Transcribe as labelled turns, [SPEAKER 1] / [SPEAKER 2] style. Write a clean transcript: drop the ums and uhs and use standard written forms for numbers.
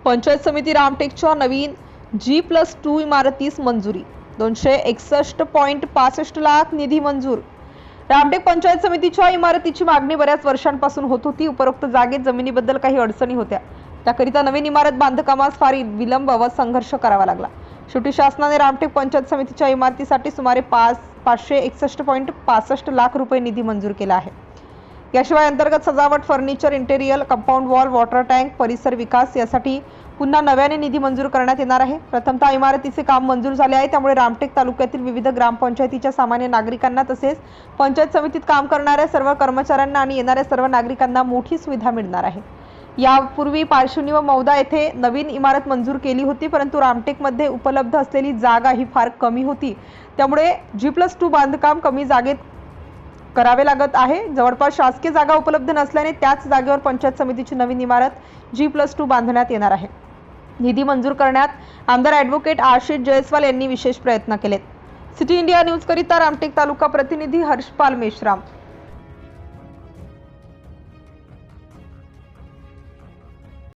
[SPEAKER 1] पंचायत समिती रामटेकच्या नवीन G+2 इमारतीस मंजुरी 261.65 लाख निधी मंजूर। रामटेक पंचायत समितीच्या इमारतीची मागणी बऱ्याच वर्षांपासून होत होती। उपरोक्त जागेत जमिनीबद्दल काही अडचणी होत्या, त्याकरिता नवीन इमारत बांधकामास फार विलंब व संघर्ष करावा लागला। शेवटी शासनाने रामटेक पंचायत समितीच्या इमारतीसाठी सुमारे 561.65 लाख रुपये निधी मंजूर केला आहे। याशिवाय अंतर्गत सजावट, furniture, interior, compound wall, water tank, परिसर विकास यासाठी पुन्हा नव्याने निधी मंजूर करण्यात येणार आहे। प्रथमतः इमारतीचे काम मंजूर झाले आहे, त्यामुळे रामटेक तालुक्यातील विविध ग्रामपंचायतीच्या सामान्य नागरिकांना तसेच पंचायत समितीत काम करणाऱ्या सर्व कर्मचाऱ्यांना आणि येणाऱ्या सर्व नागरिकांना मोठी सुविधा मिळणार आहे। यापूर्वी पारशिवनी व मौदा येथे नवीन इमारत मंजूर केली होती, परंतु रामटेकमध्ये उपलब्ध असलेली जागा ही फार कमी होती, त्यामुळे G+2 बांधकाम कमी जागेत करावे लागत आहे। जवळपास शासकीय जागा उपलब्ध नसल्याने त्याच जागेवर पंचायत समितीची नवीन इमारत G+2 बांधण्यात येणार आहे। निधी मंजूर करण्यात आमदार ॲडव्होकेट आशिष जयस्वाल यांनी विशेष प्रयत्न केलेत। सिटी इंडिया न्यूज करिता रामटेक तालुका प्रतिनिधी हर्षपाल मेश्राम।